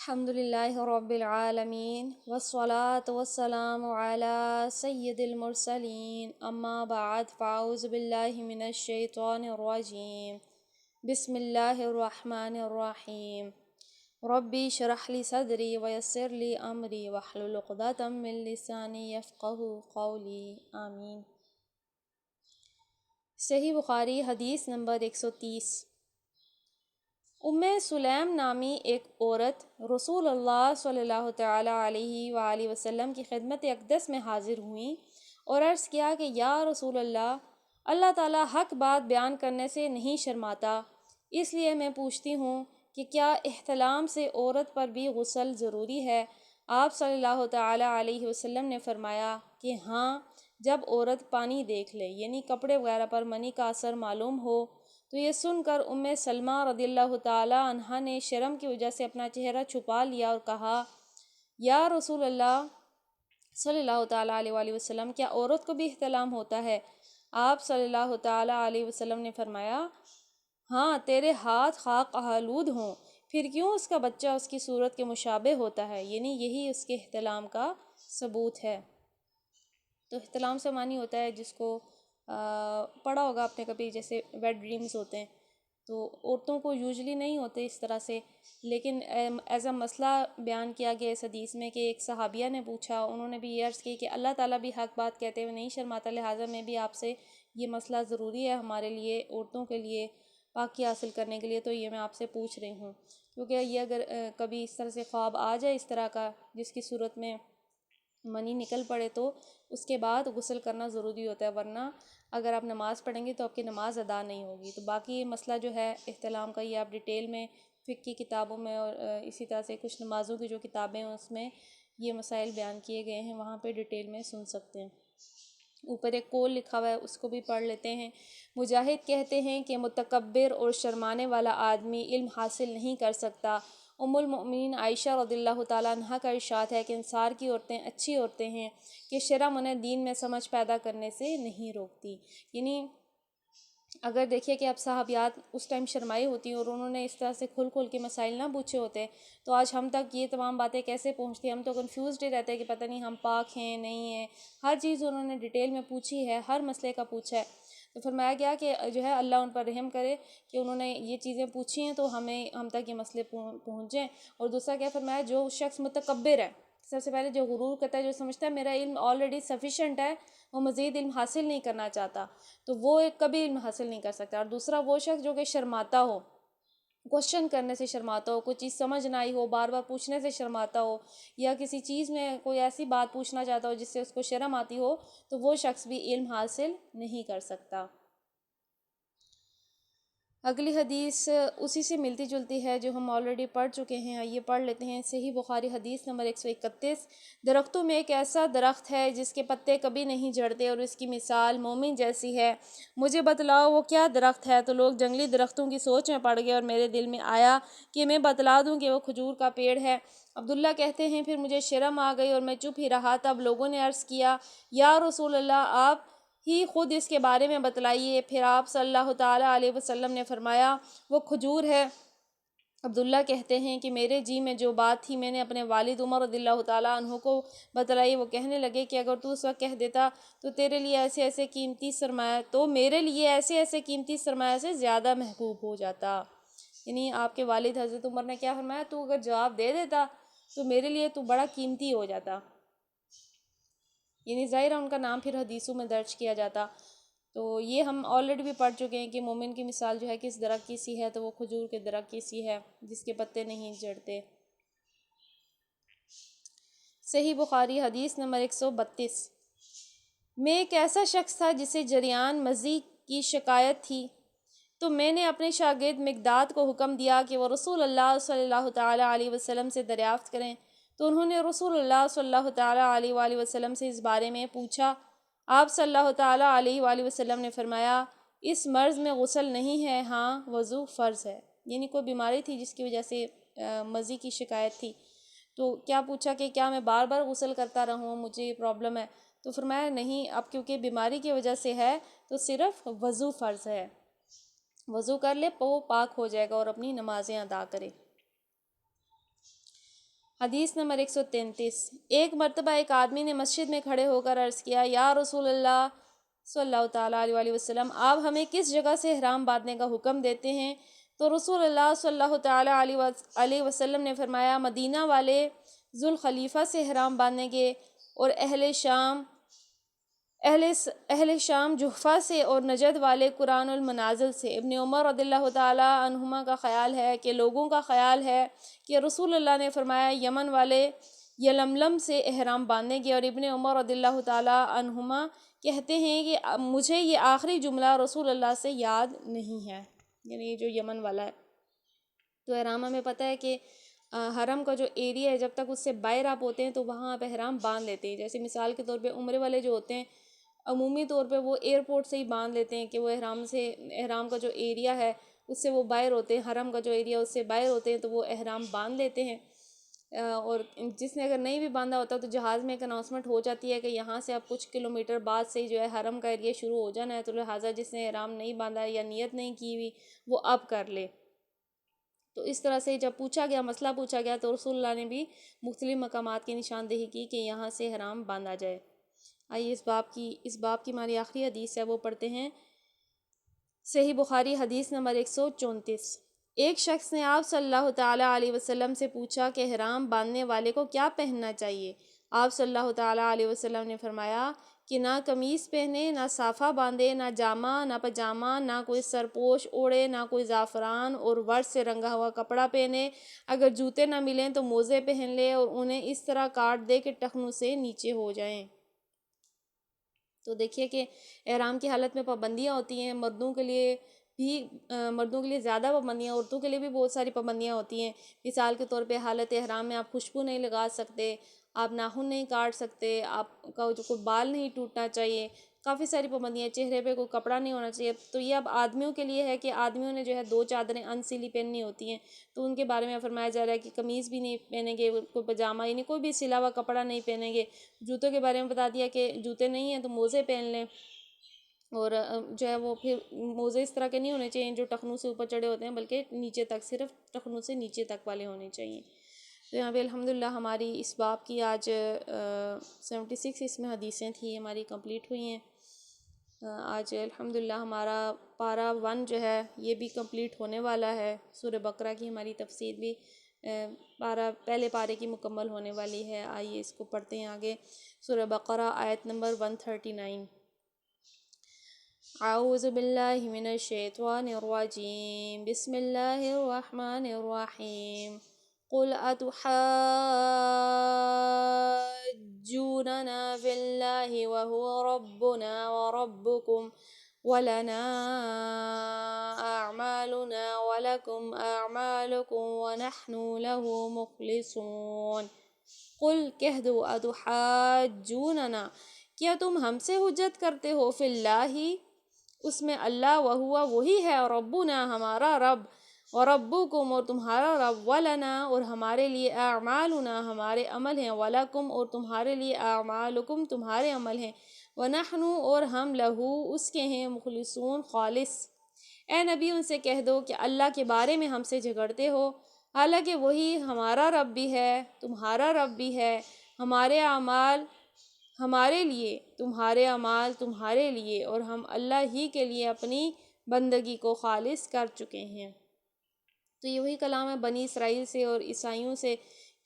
الحمد للہ رب العالمین والصلاة والسلام علی سید المرسلین اما بعد فاعوذ باللہ من الشیطان الرجیم بسم اللہ الرحمن الرحیم ربی اشرح لی صدری ویسر لی امری واحلل عقدۃ من لسانی یفقہوا قولی آمین۔ صحیح بخاری حدیث نمبر 130۔ سلیم نامی ایک عورت رسول اللہ صلی اللہ تعالیٰ علیہ وآلہ وسلم کی خدمت اقدس میں حاضر ہوئیں اور عرض کیا کہ یا رسول اللہ، اللہ تعالیٰ حق بات بیان کرنے سے نہیں شرماتا، اس لیے میں پوچھتی ہوں کہ کیا احتلام سے عورت پر بھی غسل ضروری ہے؟ آپ صلی اللہ تعالیٰ علیہ وسلم نے فرمایا کہ ہاں، جب عورت پانی دیکھ لے، یعنی کپڑے وغیرہ پر منی کا اثر معلوم ہو۔ تو یہ سن کر سلمہ رضی اللہ تعالیٰ عنہا نے شرم کی وجہ سے اپنا چہرہ چھپا لیا اور کہا، یا رسول اللہ صلی اللہ تعالیٰ علیہ وآلہ وسلم، کیا عورت کو بھی احتلام ہوتا ہے؟ آپ صلی اللہ تعالیٰ علیہ وسلم نے فرمایا، ہاں، تیرے ہاتھ خاک آلود ہوں، پھر کیوں اس کا بچہ اس کی صورت کے مشابہ ہوتا ہے، یعنی یہی اس کے احتلام کا ثبوت ہے۔ تو احتلام سے معنی ہوتا ہے جس کو پڑھا ہوگا آپ نے کبھی، جیسے ویٹ ڈریمز ہوتے ہیں، تو عورتوں کو یوزلی نہیں ہوتے اس طرح سے، لیکن ایز اے مسئلہ بیان کیا گیا اس حدیث میں کہ ایک صحابیہ نے پوچھا، انہوں نے بھی یہ عرض کی کہ اللہ تعالیٰ بھی حق بات کہتے ہوئے نہیں شرماتا، لہٰذا میں بھی آپ سے یہ مسئلہ ضروری ہے ہمارے لیے، عورتوں کے لیے پاکی حاصل کرنے کے لیے، تو یہ میں آپ سے پوچھ رہی ہوں، کیونکہ یہ اگر کبھی اس طرح سے خواب آ جائے اس طرح کا جس کی صورت میں منی نکل پڑے تو اس کے بعد غسل کرنا ضروری ہوتا ہے، ورنہ اگر آپ نماز پڑھیں گے تو آپ کی نماز ادا نہیں ہوگی۔ تو باقی یہ مسئلہ جو ہے احتلام کا، یہ آپ ڈیٹیل میں فقہ کی کتابوں میں اور اسی طرح سے کچھ نمازوں کی جو کتابیں ہیں اس میں یہ مسائل بیان کیے گئے ہیں، وہاں پہ ڈیٹیل میں سن سکتے ہیں۔ اوپر ایک قول لکھا ہوا ہے، اس کو بھی پڑھ لیتے ہیں۔ مجاہد کہتے ہیں کہ متکبر اور شرمانے والا آدمی علم حاصل نہیں کر سکتا۔ ام المؤمنین عائشہ رضی اللہ تعالیٰ عنہا کا ارشاد ہے کہ انصار کی عورتیں اچھی عورتیں ہیں کہ شرم انہیں دین میں سمجھ پیدا کرنے سے نہیں روکتی۔ یعنی اگر دیکھیے کہ اب صحابیات اس ٹائم شرمائی ہوتی ہیں اور انہوں نے اس طرح سے کھل کھل کے مسائل نہ پوچھے ہوتے تو آج ہم تک یہ تمام باتیں کیسے پہنچتی؟ ہم تو کنفیوزڈ ہی رہتے ہیں کہ پتہ نہیں ہم پاک ہیں نہیں ہیں۔ ہر چیز انہوں نے ڈیٹیل میں پوچھی ہے، ہر مسئلے کا پوچھا ہے، تو فرمایا گیا کہ جو ہے اللہ ان پر رحم کرے کہ انہوں نے یہ چیزیں پوچھی ہیں تو ہم تک یہ مسئلے پہنچیں۔ اور دوسرا کیا فرمایا، جو شخص متکبر ہے، سب سے پہلے جو غرور کرتا ہے، جو سمجھتا ہے میرا علم آلریڈی سفیشینٹ ہے، وہ مزید علم حاصل نہیں کرنا چاہتا، تو وہ کبھی علم حاصل نہیں کر سکتا۔ اور دوسرا وہ شخص جو کہ شرماتا ہو، کوشچن کرنے سے شرماتا ہو، کوئی چیز سمجھ نہ آئی ہو، بار بار پوچھنے سے شرماتا ہو، یا کسی چیز میں کوئی ایسی بات پوچھنا چاہتا ہو جس سے اس کو شرم آتی ہو، تو وہ شخص بھی علم حاصل نہیں کر سکتا۔ اگلی حدیث اسی سے ملتی جلتی ہے جو ہم آلریڈی پڑھ چکے ہیں، آئیے پڑھ لیتے ہیں۔ صحیح بخاری حدیث نمبر 131۔ درختوں میں ایک ایسا درخت ہے جس کے پتے کبھی نہیں جھڑتے اور اس کی مثال مومن جیسی ہے، مجھے بتلاؤ وہ کیا درخت ہے؟ تو لوگ جنگلی درختوں کی سوچ میں پڑ گئے اور میرے دل میں آیا کہ میں بتلا دوں کہ وہ کھجور کا پیڑ ہے۔ عبداللہ کہتے ہیں پھر مجھے شرم آ گئی اور میں چپ ہی رہا، تب لوگوں نے عرض کیا، یا رسول اللہ، آپ ہی خود اس کے بارے میں بتلائیے۔ پھر آپ صلی اللہ تعالیٰ علیہ وسلم نے فرمایا، وہ کھجور ہے۔ عبداللہ کہتے ہیں کہ میرے جی میں جو بات تھی میں نے اپنے والد عمر رضی اللہ تعالیٰ عنہ کو بتلائی۔ وہ کہنے لگے کہ اگر تو اس وقت کہہ دیتا تو میرے لیے ایسے ایسے قیمتی سرمایہ سے زیادہ محبوب ہو جاتا۔ یعنی آپ کے والد حضرت عمر نے کیا فرمایا، تو اگر جواب دے دیتا تو میرے لیے تو بڑا قیمتی ہو جاتا، یعنی ظاہر ہے ان کا نام پھر حدیثوں میں درج کیا جاتا۔ تو یہ ہم آلریڈی بھی پڑھ چکے ہیں کہ مومن کی مثال جو ہے کس درخت کی سی ہے، تو وہ کھجور کے درخت کی سی ہے جس کے پتے نہیں جھڑتے۔ صحیح بخاری حدیث نمبر 132۔ میں ایک ایسا شخص تھا جسے جریان مزی کی شکایت تھی، تو میں نے اپنے شاگرد مقداد کو حکم دیا کہ وہ رسول اللہ صلی اللہ تعالیٰ علیہ وسلم سے دریافت کریں، تو انہوں نے رسول اللہ صلی اللہ تعالیٰ علیہ وآلہ وسلم سے اس بارے میں پوچھا۔ آپ صلی اللہ تعالیٰ علیہ وآلہ وسلم نے فرمایا، اس مرض میں غسل نہیں ہے، ہاں وضو فرض ہے۔ یعنی کوئی بیماری تھی جس کی وجہ سے مزی کی شکایت تھی، تو کیا پوچھا کہ کیا میں بار بار غسل کرتا رہوں، مجھے یہ پرابلم ہے؟ تو فرمایا نہیں، اب کیونکہ بیماری کی وجہ سے ہے تو صرف وضو فرض ہے، وضو کر لے وہ پاک ہو جائے گا اور اپنی نمازیں ادا کرے۔ حدیث نمبر 133۔ ایک مرتبہ ایک آدمی نے مسجد میں کھڑے ہو کر عرض کیا، یا رسول اللہ صلی اللہ تعالیٰ علیہ وسلم، آپ ہمیں کس جگہ سے احرام باندھنے کا حکم دیتے ہیں؟ تو رسول اللہ صلی اللہ تعالیٰ علیہ وسلم نے فرمایا، مدینہ والے ذوالخلیفہ سے احرام باندھنے کے، اور اہل شام جحفہ سے، اور نجد والے قرآن المنازل سے۔ ابن عمر رضی اللہ تعالیٰ عنہما کا خیال ہے کہ لوگوں کا خیال ہے کہ رسول اللہ نے فرمایا یمن والے یلملم سے احرام باندھنے کے، اور ابن عمر رضی اللہ تعالیٰ عنہما کہتے ہیں کہ مجھے یہ آخری جملہ رسول اللہ سے یاد نہیں ہے، یعنی جو یمن والا ہے۔ تو احرام ہمیں پتہ ہے کہ حرم کا جو ایریا ہے، جب تک اس سے باہر آپ ہوتے ہیں تو وہاں آپ احرام باندھ لیتے ہیں۔ جیسے مثال کے طور پہ عمرے والے جو ہوتے ہیں، عمومی طور پہ وہ ایئرپورٹ سے ہی باندھ لیتے ہیں کہ وہ احرام کا جو ایریا ہے اس سے وہ باہر ہوتے ہیں، حرم کا جو ایریا اس سے باہر ہوتے ہیں تو وہ احرام باندھ لیتے ہیں۔ اور جس نے اگر نہیں بھی باندھا ہوتا تو جہاز میں ایک اناؤنسمنٹ ہو جاتی ہے کہ یہاں سے اب کچھ کلومیٹر بعد سے جو ہے حرم کا ایریا شروع ہو جانا ہے، تو لہٰذا جس نے احرام نہیں باندھا یا نیت نہیں کی ہوئی وہ اب کر لے۔ تو اس طرح سے جب مسئلہ پوچھا گیا تو رسول اللہ نے بھی مختلف مقامات کی نشاندہی کی کہ یہاں سے احرام باندھا جائے۔ آئیے اس باب کی ہماری آخری حدیث ہے وہ پڑھتے ہیں۔ صحیح بخاری حدیث نمبر 134۔ ایک شخص نے آپ صلی اللہ تعالیٰ علیہ وسلم سے پوچھا کہ احرام باندھنے والے کو کیا پہننا چاہیے؟ آپ صلی اللہ تعالیٰ علیہ وسلم نے فرمایا کہ نہ قمیص پہنے، نہ صافہ باندھے، نہ جامہ، نہ پاجامہ، نہ کوئی سرپوش اوڑھے، نہ کوئی زعفران اور ورد سے رنگا ہوا کپڑا پہنے۔ اگر جوتے نہ ملیں تو موزے پہن لے اور انہیں اس طرح کاٹ دے کہ ٹخنوں سے نیچے ہو جائیں۔ تو دیکھیے کہ احرام کی حالت میں پابندیاں ہوتی ہیں، مردوں کے لیے زیادہ پابندیاں، عورتوں کے لیے بھی بہت ساری پابندیاں ہوتی ہیں۔ مثال کے طور پہ حالت احرام میں آپ خوشبو نہیں لگا سکتے، آپ ناخن نہیں کاٹ سکتے، آپ کا جو کوئی بال نہیں ٹوٹنا چاہیے، کافی ساری پابندیاں، چہرے پہ کوئی کپڑا نہیں ہونا چاہیے۔ تو یہ اب آدمیوں کے لیے ہے کہ آدمیوں نے جو ہے 2 چادریں انسلی پہننی ہوتی ہیں، تو ان کے بارے میں فرمایا جا رہا ہے کہ قمیض بھی نہیں پہنیں گے، کوئی پاجامہ یعنی کوئی بھی سلا ہوا کپڑا نہیں پہنیں گے۔ جوتوں کے بارے میں بتا دیا کہ جوتے نہیں ہیں تو موزے پہن لیں، اور جو ہے وہ پھر موزے اس طرح کے نہیں ہونے چاہیے جو ٹخنوں سے اوپر چڑھے ہوتے ہیں، بلکہ نیچے تک، صرف ٹخنوں سے نیچے تک والے ہونے چاہیے۔ تو یہاں پہ الحمدللہ ہماری اس باب کی آج 76 اس میں حدیثیں تھیں ہماری کمپلیٹ ہوئی ہیں۔ آج الحمدللہ ہمارا پارہ 1 جو ہے یہ بھی کمپلیٹ ہونے والا ہے۔ سورہ بقرہ کی ہماری تفسیر بھی پہلے پارے کی مکمل ہونے والی ہے۔ آئیے اس کو پڑھتے ہیں آگے۔ سورہ بقرہ آیت نمبر 139۔ اعوذ باللہ من الشیطان الرجیم، بسم اللہ الرحمن الرحیم۔ قل اتحاجوننا فی اللہ وہو ربنا وربکم ولنا اعمالنا ولکم اعمالکم ونحن له مخلصون۔ قل کہہ دو، اتحاجوننا، کیا تم ہم سے حجت کرتے ہو، فی اللہ، اس میں اللہ، وہوا وہی ہے، ربنا ہمارا رب، وربکم اور تمہارا رب، ولنا اور ہمارے لیے، اعمالنا ہمارے عمل ہیں، ولکم اور تمہارے لیے، اعمالکم تمہارے عمل ہیں، ونحن اور ہم لہو اس کے ہیں، مخلصون خالص۔ اے نبی ان سے کہہ دو کہ اللہ کے بارے میں ہم سے جھگڑتے ہو، حالانکہ وہی ہمارا رب بھی ہے، تمہارا رب بھی ہے، ہمارے اعمال ہمارے لیے، تمہارے اعمال تمہارے لیے، اور ہم اللہ ہی کے لیے اپنی بندگی کو خالص کر چکے ہیں۔ تو یہ وہی کلام ہے بنی اسرائیل سے اور عیسائیوں سے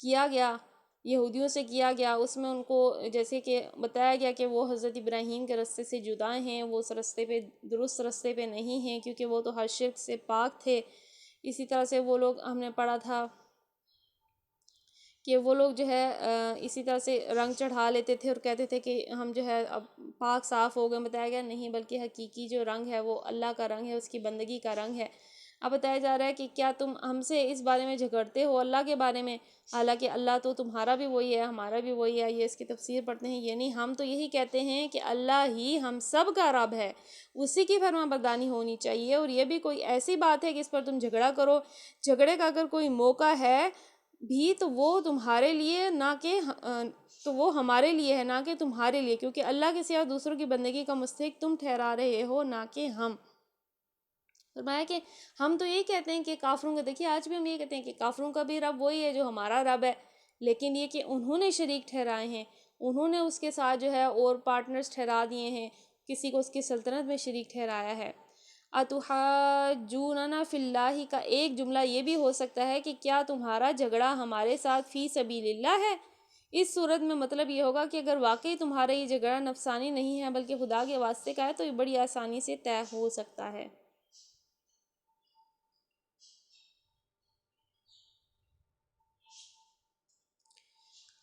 کیا گیا، یہودیوں سے کیا گیا۔ اس میں ان کو جیسے کہ بتایا گیا کہ وہ حضرت ابراہیم کے رستے سے جدا ہیں، وہ اس رستے پہ درست رستے پہ نہیں ہیں، کیونکہ وہ تو ہر شرک سے پاک تھے۔ اسی طرح سے وہ لوگ، ہم نے پڑھا تھا کہ وہ لوگ جو ہے اسی طرح سے رنگ چڑھا لیتے تھے اور کہتے تھے کہ ہم جو ہے اب پاک صاف ہو گئے۔ بتایا گیا نہیں، بلکہ حقیقی جو رنگ ہے وہ اللہ کا رنگ ہے، اس کی بندگی کا رنگ ہے۔ اب بتایا جا رہا ہے کہ کیا تم ہم سے اس بارے میں جھگڑتے ہو، اللہ کے بارے میں، حالانکہ اللہ تو تمہارا بھی وہی ہے، ہمارا بھی وہی ہے۔ یہ اس کی تفسیر پڑھتے ہیں، یعنی ہم تو یہی کہتے ہیں کہ اللہ ہی ہم سب کا رب ہے، اسی کی فرما برداری ہونی چاہیے، اور یہ بھی کوئی ایسی بات ہے کہ اس پر تم جھگڑا کرو۔ جھگڑے کا اگر کوئی موقع ہے بھی تو وہ تمہارے لیے نہ کہ تو وہ ہمارے لیے ہے، نہ کہ تمہارے لیے، کیونکہ اللہ کے سوا دوسروں کی بندگی کا مستحق تم ٹھہرا رہے ہو، نہ کہ ہم۔ فرمایا کہ ہم تو یہی کہتے ہیں کہ کافروں کا، دیکھیے آج بھی ہم یہ کہتے ہیں کہ کافروں کا بھی رب وہی ہے جو ہمارا رب ہے، لیکن یہ کہ انہوں نے شریک ٹھہرائے ہیں، انہوں نے اس کے ساتھ جو ہے اور پارٹنرز ٹھہرا دیے ہیں، کسی کو اس کی سلطنت میں شریک ٹھہرایا ہے۔ اتحاجوننا فی اللہ کا ایک جملہ یہ بھی ہو سکتا ہے کہ کیا تمہارا جھگڑا ہمارے ساتھ فی سبیل اللہ ہے؟ اس صورت میں مطلب یہ ہوگا کہ اگر واقعی تمہارا یہ جھگڑا نفسانی نہیں ہے بلکہ خدا کے واسطے کا ہے تو یہ بڑی آسانی سے طے ہو سکتا ہے۔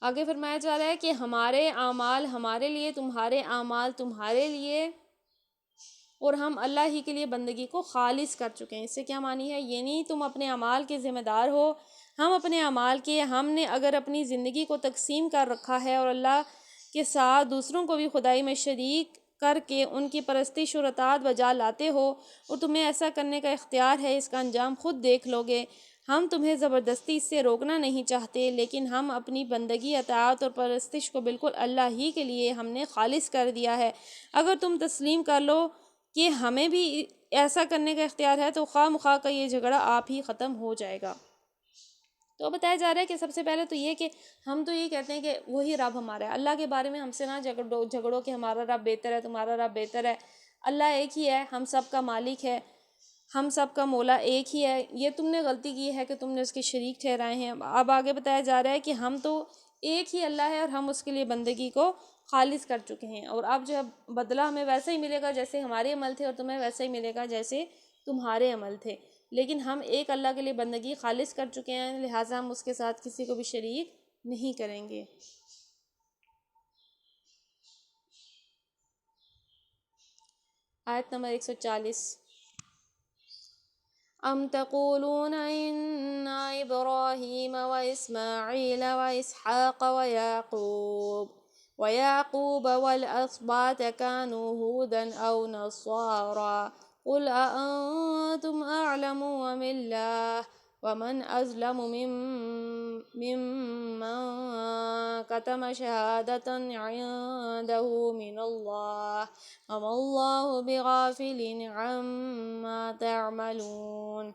آگے فرمایا جا رہا ہے کہ ہمارے اعمال ہمارے لیے، تمہارے اعمال تمہارے لیے، اور ہم اللہ ہی کے لیے بندگی کو خالص کر چکے ہیں۔ اس سے کیا معنی ہے؟ یہ نہیں تم اپنے اعمال کے ذمہ دار ہو، ہم اپنے اعمال کے، ہم نے اگر اپنی زندگی کو تقسیم کر رکھا ہے اور اللہ کے ساتھ دوسروں کو بھی خدائی میں شریک کر کے ان کی پرستش اور اطاعت بجا لاتے ہو اور تمہیں ایسا کرنے کا اختیار ہے، اس کا انجام خود دیکھ لو گے۔ ہم تمہیں زبردستی اس سے روکنا نہیں چاہتے، لیکن ہم اپنی بندگی، اطاعت اور پرستش کو بالکل اللہ ہی کے لیے ہم نے خالص کر دیا ہے۔ اگر تم تسلیم کر لو کہ ہمیں بھی ایسا کرنے کا اختیار ہے تو خواہ مخواہ کا یہ جھگڑا آپ ہی ختم ہو جائے گا۔ تو بتایا جا رہا ہے کہ سب سے پہلے تو یہ کہ ہم تو یہ کہتے ہیں کہ وہی رب ہمارا ہے، اللہ کے بارے میں ہم سے نہ جھگڑو کہ ہمارا رب بہتر ہے، تمہارا رب بہتر ہے۔ اللہ ایک ہی ہے، ہم سب کا مالک ہے، ہم سب کا مولا ایک ہی ہے۔ یہ تم نے غلطی کی ہے کہ تم نے اس کے شریک ٹھہرائے ہیں۔ اب آگے بتایا جا رہا ہے کہ ہم تو ایک ہی اللہ ہے اور ہم اس کے لیے بندگی کو خالص کر چکے ہیں، اور اب جو ہے بدلہ ہمیں ویسا ہی ملے گا جیسے ہمارے عمل تھے، اور تمہیں ویسا ہی ملے گا جیسے تمہارے عمل تھے۔ لیکن ہم ایک اللہ کے لیے بندگی خالص کر چکے ہیں، لہٰذا ہم اس کے ساتھ کسی کو بھی شریک نہیں کریں گے۔ آیت نمبر 140۔ ام تقولون ان ابراہیم واسماعیل واسحاق ويعقوب والاسباط كانوا هودا او نصارى قل أأنتم أعلم أم الله ومن أظلم ممن كتم شهادة عنده من الله وما الله بغافل عما تعملون۔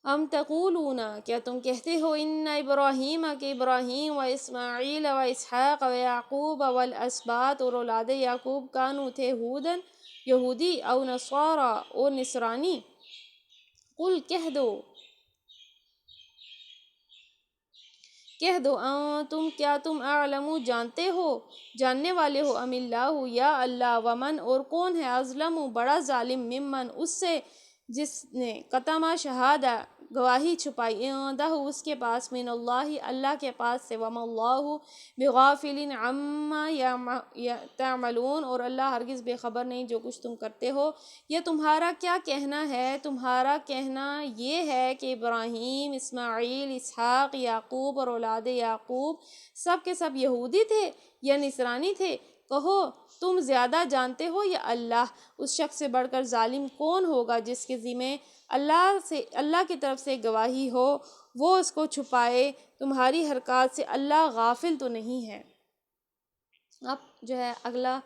ام تقولون، کیا تم کہتے ہو، ان ابراہیم، کہ ابراہیم و اسماعیل و اسحاق و یعقوب والاسباط، اور اولاد یعقوب، کانو تھے، ہودن یہودی، او نصارا اور نصرانی۔ قل کہہ دو تم، کیا تم اعلم، جانتے ہو، جاننے والے ہو، ام اللہ، یا اللہ، ومن، اور کون ہے، اظلم، بڑا ظالم، ممن، اس سے، جس نے، کتما، شہادہ، گواہی چھپائی، عندہ، اس کے پاس، من اللہ، اللہ کے پاس سے، وما اللہ بغافل عما تعملون، اور اللہ ہرگز بے خبر نہیں جو کچھ تم کرتے ہو۔ یہ تمہارا کیا کہنا ہے؟ تمہارا کہنا یہ ہے کہ ابراہیم، اسماعیل، اسحاق، یعقوب اور اولاد یعقوب سب کے سب یہودی تھے یا نصرانی تھے؟ کہو، تم زیادہ جانتے ہو یا اللہ؟ اس شخص سے بڑھ کر ظالم کون ہوگا جس کے ذمہ اللہ کی طرف سے گواہی ہو، وہ اس کو چھپائے۔ تمہاری حرکات سے اللہ غافل تو نہیں ہے۔ اب جو ہے اگلا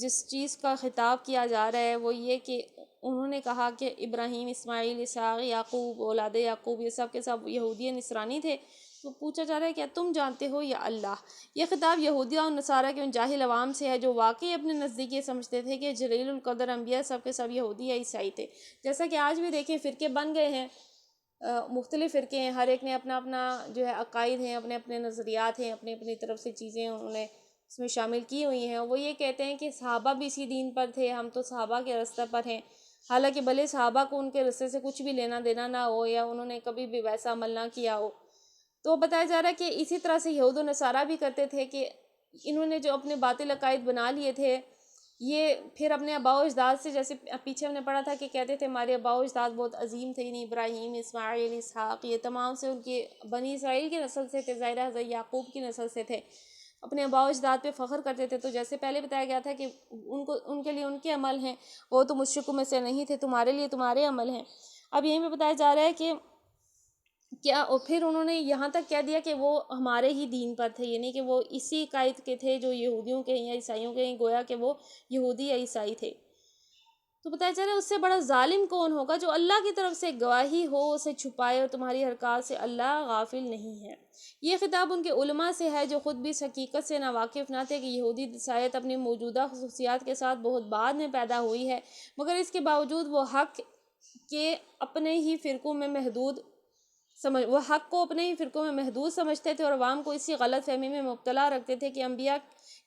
جس چیز کا خطاب کیا جا رہا ہے وہ یہ کہ انہوں نے کہا کہ ابراہیم، اسماعیل، اسحاق، یعقوب، اولاد یعقوب یہ سب کے سب یہودی نصرانی تھے۔ تو پوچھا جا رہا ہے کیا تم جانتے ہو یا اللہ؟ یہ خطاب یہودیہ اور نصارہ کے ان جاہل عوام سے ہے جو واقعی اپنے نزدیک یہ سمجھتے تھے کہ جلیل القدر انبیاء سب کے سب یہودی یا عیسائی تھے۔ جیسا کہ آج بھی دیکھیں فرقے بن گئے ہیں، مختلف فرقے ہیں، ہر ایک نے اپنا اپنا جو ہے عقائد ہیں، اپنے اپنے نظریات ہیں، اپنی اپنی طرف سے چیزیں انہوں نے اس میں شامل کی ہوئی ہیں۔ وہ یہ کہتے ہیں کہ صحابہ بھی اسی دین پر تھے، ہم تو صحابہ کے راستے پر ہیں، حالانکہ بھلے صحابہ کو ان کے راستے سے کچھ بھی لینا دینا نہ ہو یا انہوں نے کبھی بھی ویسا عمل نہ کیا ہو۔ تو بتایا جا رہا ہے کہ اسی طرح سے یہود و نصارہ بھی کرتے تھے کہ انہوں نے جو اپنے باطل عقائد بنا لیے تھے، یہ پھر اپنے آباء و اجداد سے، جیسے پیچھے ہم نے پڑھا تھا کہ کہتے تھے ہمارے آباء و اجداد بہت عظیم تھے، یعنی ابراہیم، اسماعیل، اسحاق، یہ تمام سے ان کے بنی اسرائیل کی نسل سے تھے، ظاہرہ حضرت یعقوب کی نسل سے تھے، اپنے آباء و اجداد پہ فخر کرتے تھے۔ تو جیسے پہلے بتایا گیا تھا کہ ان کے لیے ان کے عمل ہیں، وہ تو مشرکوں میں سے نہیں تھے، تمہارے لیے تمہارے عمل ہیں۔ اب یہیں پہ بتایا جا رہا ہے کہ کیا، اور پھر انہوں نے یہاں تک کہہ دیا کہ وہ ہمارے ہی دین پر تھے، یعنی کہ وہ اسی عقائد کے تھے جو یہودیوں کے یا عیسائیوں کے ہیں، گویا کہ وہ یہودی یا عیسائی تھے۔ تو پتہ چلا اس سے بڑا ظالم کون ہوگا جو اللہ کی طرف سے گواہی ہو اسے چھپائے اور تمہاری حرکات سے اللہ غافل نہیں ہے۔ یہ خطاب ان کے علماء سے ہے جو خود بھی اس حقیقت سے ناواقف نہ تھے کہ یہودی عیسائیت اپنی موجودہ خصوصیات کے ساتھ بہت بعد میں پیدا ہوئی ہے، مگر اس کے باوجود وہ حق کو اپنے ہی فرقوں میں محدود سمجھتے تھے اور عوام کو اسی غلط فہمی میں مبتلا رکھتے تھے کہ انبیاء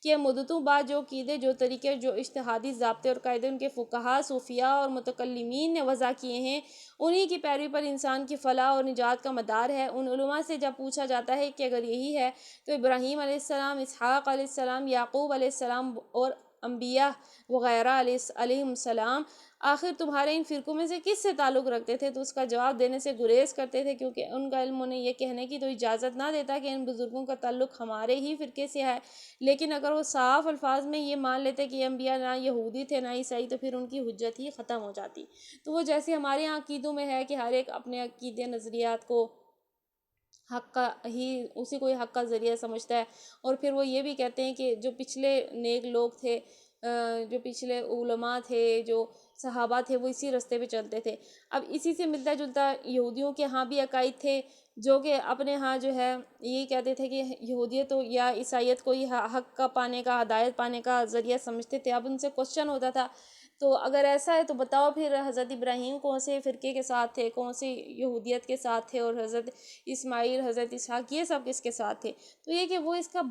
کے مدتوں بعد جو عقیدے، جو طریقے، جو اجتہادی ضابطے اور قاعدے ان کے فقہاء، صوفیاء اور متکلمین نے وضع کیے ہیں، انہی کی پیروی پر انسان کی فلاح اور نجات کا مدار ہے۔ ان علماء سے جب پوچھا جاتا ہے کہ اگر یہی ہے تو ابراہیم علیہ السلام، اسحاق علیہ السلام، یعقوب علیہ السلام اور انبیاء وغیرہ علیہم السلام آخر تمہارے ان فرقوں میں سے کس سے تعلق رکھتے تھے، تو اس کا جواب دینے سے گریز کرتے تھے، کیونکہ ان کا علم انہیں یہ کہنے کی تو اجازت نہ دیتا کہ ان بزرگوں کا تعلق ہمارے ہی فرقے سے ہے۔ لیکن اگر وہ صاف الفاظ میں یہ مان لیتے کہ یہ انبیاء نہ یہودی تھے نہ عیسائی، تو پھر ان کی حجت ہی ختم ہو جاتی۔ تو وہ جیسے ہمارے یہاں عقیدوں میں ہے کہ ہر ایک اپنے عقیدے نظریات کو حق کا ہی اسی کو حق کا ذریعہ سمجھتا ہے، اور پھر وہ یہ بھی کہتے ہیں کہ جو پچھلے نیک لوگ تھے، جو پچھلے علماء تھے، جو صحابہ تھے، وہ اسی رستے پہ چلتے تھے۔ اب اسی سے ملتا جلتا یہودیوں کے ہاں بھی عقائد تھے جو کہ اپنے ہاں جو ہے یہی کہتے تھے کہ یہودیت یا عیسائیت کو ہی حق کا پانے کا، ہدایت پانے کا ذریعہ سمجھتے تھے۔ اب ان سے کوسچن ہوتا تھا تو اگر ایسا ہے تو بتاؤ پھر حضرت ابراہیم کون سے فرقے کے ساتھ تھے، کون سی یہودیت کے ساتھ تھے، اور حضرت اسماعیل، حضرت اسحاق یہ سب کس کے ساتھ تھے؟ تو یہ کہ وہ اس کا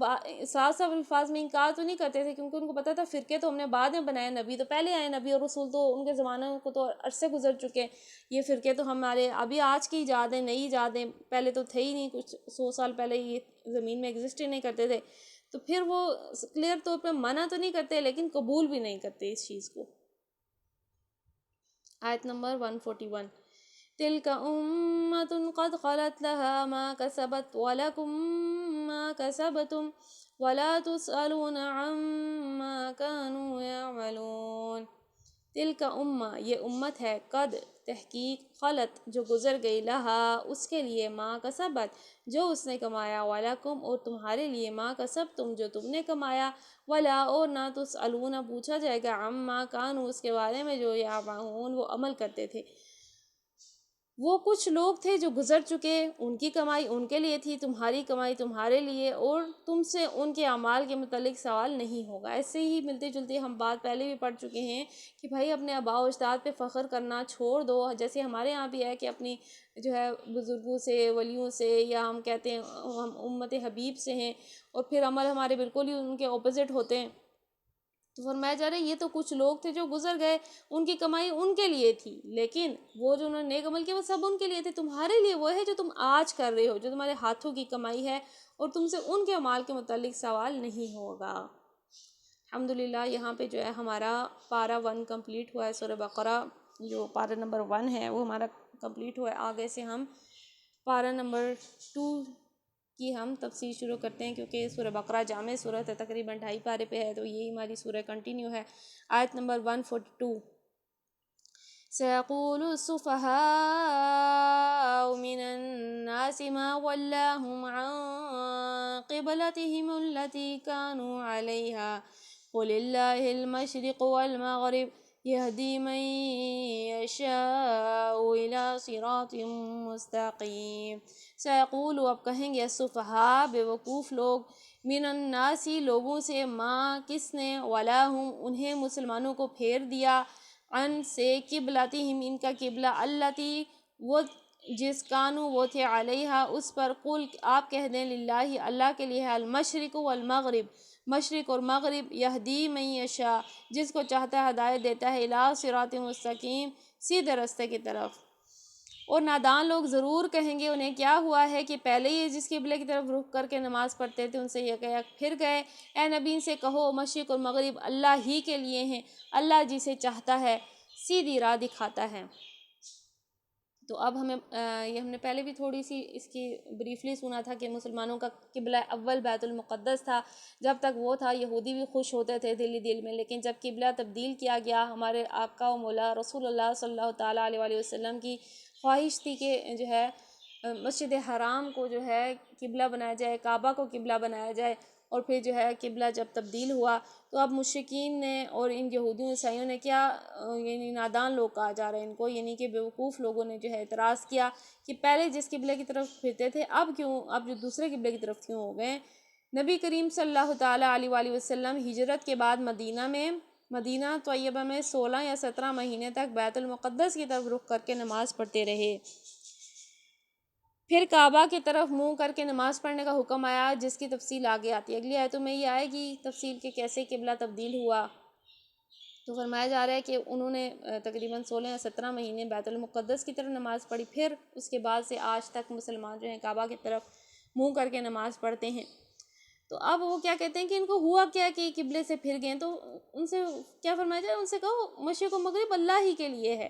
صاف صاف الفاظ میں انکار تو نہیں کرتے تھے، کیونکہ ان کو پتہ تھا فرقے تو ہم نے بعد میں بنائے، نبی تو پہلے آئے، نبی اور رسول تو ان کے زمانوں کو تو عرصے گزر چکے، یہ فرقے تو ہمارے ابھی آج کی ایجاد ہیں، نئی ایجاد ہیں، پہلے تو تھے ہی نہیں، کچھ 100 سال پہلے یہ زمین میں ایگزسٹ ہی نہیں کرتے تھے۔ تو پھر وہ کلیئر طور پہ منع تو نہیں کرتے لیکن قبول بھی نہیں کرتے اس چیز کو۔ آیت نمبر 141، تِلْكَ أُمَّةٌ قَدْ خَلَتْ لَهَا مَا كَسَبَتْ وَلَكُمْ مَا كَسَبْتُمْ وَلَا تُسْأَلُونَ عَمَّا كَانُوا يَعْمَلُونَ۔ تِلْكَ أُمَّہ، یہ امت ہے، قد تحقیق، خلط جو گزر گئی، لہا اس کے لیے، ما کسبت جو اس نے کمایا، وَلَكُمْ اور تمہارے لیے، ما کسبتم جو تم نے کمایا، ولا اور نہ تسألون پوچھا جائے گا، عما کانوا اس کے بارے میں جو یعملون وہ عمل کرتے تھے۔ وہ کچھ لوگ تھے جو گزر چکے، ان کی کمائی ان کے لیے تھی، تمہاری کمائی تمہارے لیے، اور تم سے ان کے اعمال کے متعلق سوال نہیں ہوگا۔ ایسے ہی ملتے جلتے ہم بات پہلے بھی پڑھ چکے ہیں کہ بھائی اپنے آباء و اجداد پہ فخر کرنا چھوڑ دو، جیسے ہمارے یہاں بھی ہے کہ اپنی جو ہے بزرگوں سے، ولیوں سے، یا ہم کہتے ہیں ہم امت حبیب سے ہیں، اور پھر عمل ہمارے بالکل ہی ان کے اپوزٹ ہوتے ہیں۔ تو فرمایا جا رہا ہے یہ تو کچھ لوگ تھے جو گزر گئے، ان کی کمائی ان کے لیے تھی، لیکن وہ جو انہوں نے نیک عمل کیا وہ سب ان کے لیے تھے، تمہارے لیے وہ ہے جو تم آج کر رہے ہو، جو تمہارے ہاتھوں کی کمائی ہے، اور تم سے ان کے اعمال کے متعلق سوال نہیں ہوگا۔ الحمدللہ یہاں پہ جو ہے ہمارا پارہ 1 کمپلیٹ ہوا ہے، سورہ بقرہ جو پارہ نمبر 1 ہے وہ ہمارا کمپلیٹ ہوا ہے۔ آگے سے ہم پارہ نمبر 2 کی ہم تفسیر شروع کرتے ہیں، کیونکہ سورہ بقرہ جامع سورۃ ہے، تقریباً 2.5 پارے پہ ہے، تو یہی ہماری سورہ کنٹینیو ہے۔ آیت نمبر 142، سَيَقُولُ السُّفَهَاءُ مِنَ النَّاسِ مَا وَلَّاهُمْ عَن قِبْلَتِهِمُ الَّتِي كَانُوا عَلَيْهَا قُلِ اللَّهِ الْمَشْرِقُ وَالْمَغْرِبُ يَهْدِي مَن يَشَاءُ إِلَىٰ صِرَاطٍ مُّسْتَقِيمٍ۔ سَيَقُولُ اب کہیں گے، السُّفَهَاء بے وقوف لوگ، من الناس لوگوں سے، ماں کس نے، ولاہم انہیں مسلمانوں کو پھیر دیا، ان سے، قبلتہم ان کا قبلہ، التی وہ جس، کانو وہ تھے، علیہا اس پر، قل آپ کہہ دیں، للہ اللہ کے لیے ہے، المشرق والمغرب مشرق اور مغرب، یہدی من یشاء جس کو چاہتا ہے ہدایت دیتا ہے، الی صراط مستقیم سیدھے راستے کی طرف۔ اور نادان لوگ ضرور کہیں گے انہیں کیا ہوا ہے کہ پہلے ہی جس قبلے کی طرف رخ کر کے نماز پڑھتے تھے ان سے یہ کہا پھر گئے۔ اے نبی ان سے کہو، مشرق اور مغرب اللہ ہی کے لیے ہیں، اللہ جسے چاہتا ہے سیدھی راہ دکھاتا ہے۔ تو اب یہ ہم نے پہلے بھی تھوڑی سی اس کی بریفلی سنا تھا کہ مسلمانوں کا قبلہ اول بیت المقدس تھا، جب تک وہ تھا یہودی بھی خوش ہوتے تھے دل ہی دل میں، لیکن جب قبلہ تبدیل کیا گیا، ہمارے آقا و مولا رسول اللہ صلی اللہ تعالیٰ علیہ وآلہ وسلم کی خواہش تھی کہ جو ہے مسجد حرام کو جو ہے قبلہ بنایا جائے، کعبہ کو قبلہ بنایا جائے، اور پھر جو ہے قبلہ جب تبدیل ہوا تو اب مشرکین نے اور ان یہودیوں عیسائیوں نے کیا یعنی نادان لوگ کہا جا رہا ہے ان کو، یعنی کہ بیوقوف لوگوں نے جو ہے اعتراض کیا کہ پہلے جس قبلے کی طرف پھرتے تھے اب جو دوسرے قبلے کی طرف کیوں ہو گئے؟ نبی کریم صلی اللہ تعالیٰ علیہ وآلہ وسلم ہجرت کے بعد مدینہ طیبہ میں 16 یا 17 مہینے تک بیت المقدس کی طرف رخ کر کے نماز پڑھتے رہے۔ پھر کعبہ کی طرف منہ کر کے نماز پڑھنے کا حکم آیا، جس کی تفصیل آگے آتی ہے، اگلی آیتوں میں یہ آئے گی تفصیل کہ کیسے قبلہ تبدیل ہوا۔ تو فرمایا جا رہا ہے کہ انہوں نے تقریباً 16 یا 17 مہینے بیت المقدس کی طرف نماز پڑھی، پھر اس کے بعد سے آج تک مسلمان جو ہیں کعبہ کی طرف منہ کر کے نماز پڑھتے ہیں۔ تو اب وہ کیا کہتے ہیں کہ ان کو ہوا کیا کہ قبلے سے پھر گئے؟ تو ان سے کیا فرمایا جائے؟ ان سے کہو مشرق و مغرب اللہ ہی کے لیے ہے،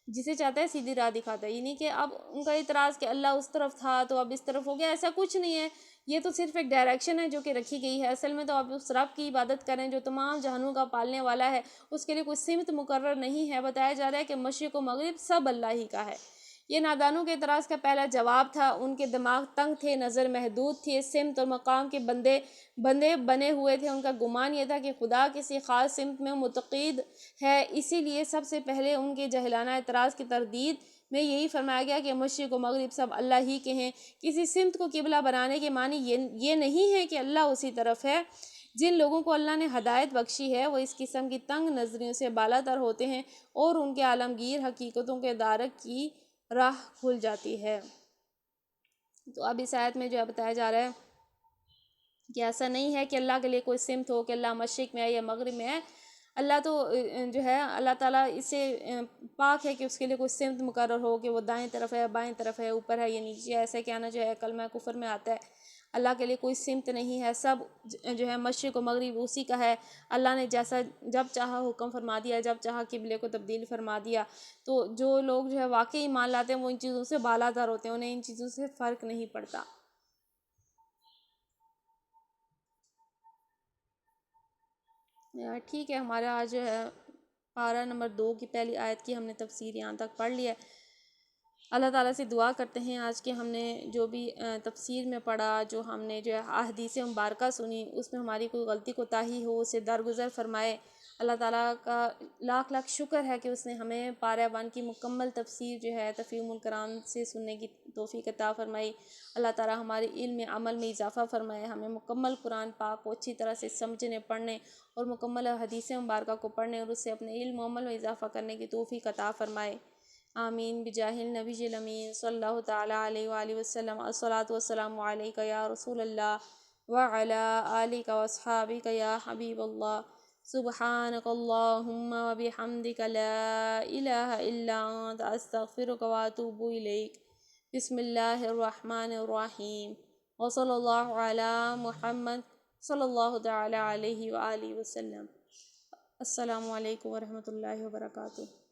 جسے چاہتا ہے سیدھی راہ دکھاتا ہے، یعنی کہ اب ان کا اعتراض کہ اللہ اس طرف تھا تو اب اس طرف ہو گیا، ایسا کچھ نہیں ہے، یہ تو صرف ایک ڈائریکشن ہے جو کہ رکھی گئی ہے، اصل میں تو آپ اس رب کی عبادت کریں جو تمام جہانوں کا پالنے والا ہے، اس کے لیے کوئی سمت مقرر نہیں ہے۔ بتایا جا رہا ہے کہ مشرق و مغرب سب اللہ ہی کا ہے۔ یہ نادانوں کے اعتراض کا پہلا جواب تھا، ان کے دماغ تنگ تھے، نظر محدود تھی، سمت اور مقام کے بندے بنے ہوئے تھے، ان کا گمان یہ تھا کہ خدا کسی خاص سمت میں متقید ہے، اسی لیے سب سے پہلے ان کے جاہلانہ اعتراض کی تردید میں یہی فرمایا گیا کہ مشرق و مغرب سب اللہ ہی کے ہیں۔ کسی سمت کو قبلہ بنانے کے معنی یہ نہیں ہے کہ اللہ اسی طرف ہے۔ جن لوگوں کو اللہ نے ہدایت بخشی ہے وہ اس قسم کی تنگ نظریوں سے بالا تر ہوتے ہیں اور ان کے عالمگیر حقیقتوں کے دارک کی راہ کھل جاتی ہے۔ تو اب اس آیت میں جو بتایا جا رہا ہے کہ ایسا نہیں ہے کہ اللہ کے لیے کوئی سمت ہو کہ اللہ مشرق میں ہے یا مغرب میں ہے، اللہ تو جو ہے اللہ تعالیٰ اس سے پاک ہے کہ اس کے لیے کوئی سمت مقرر ہو کہ وہ دائیں طرف ہے، بائیں طرف ہے، اوپر ہے یا نیچے ہے، ایسے کہنا جو ہے کلمہ کفر میں آتا ہے۔ اللہ کے لیے کوئی سمت نہیں ہے، سب جو ہے مشرق و مغرب اسی کا ہے۔ اللہ نے جیسا جب چاہا حکم فرما دیا، جب چاہا قبلے کو تبدیل فرما دیا۔ تو جو لوگ جو ہے واقعی ایمان لاتے ہیں وہ ان چیزوں سے بالاتر ہوتے ہیں، انہیں ان چیزوں سے فرق نہیں پڑتا۔ ٹھیک ہے، ہمارا آج جو ہے پارہ نمبر 2 کی پہلی آیت کی ہم نے تفسیر یہاں تک پڑھ لیا ہے۔ اللہ تعالیٰ سے دعا کرتے ہیں آج کے ہم نے جو بھی تفسیر میں پڑھا، جو ہم نے جو ہے احادیث مبارکہ سنی، اس میں ہماری کوئی غلطی کوتاہی ہو اسے درگزر فرمائے۔ اللہ تعالیٰ کا لاکھ لاکھ شکر ہے کہ اس نے ہمیں پارہ 1 کی مکمل تفسیر جو ہے تفہیم القرآن سے سننے کی توفیق عطا فرمائی۔ اللہ تعالیٰ ہمارے علم عمل میں اضافہ فرمائے، ہمیں مکمل قرآن پاک کو اچھی طرح سے سمجھنے، پڑھنے اور مکمل حدیث مبارکہ کو پڑھنے اور اس سے اپنے علم و عمل میں اضافہ کرنے کی توفیق عطا فرمائے۔ آمین بجاہ النبی الامین صلی اللہ تعالیٰ علیہ وآلہ وسلم۔ الصلاۃ والسلام علیک یا رسول اللہ وعلی آلک واصحابک یا حبیب اللہ۔ سبحانک اللہم وبحمدک لا الہ الا انت استغفرک واتوب الیک۔ بسم اللہ الرحمن الرحیم، وصلی اللہ علی محمد صلی اللہ تعالیٰ علیہ وآلہ وسلم۔ السلام علیکم ورحمۃ اللہ وبرکاتہ۔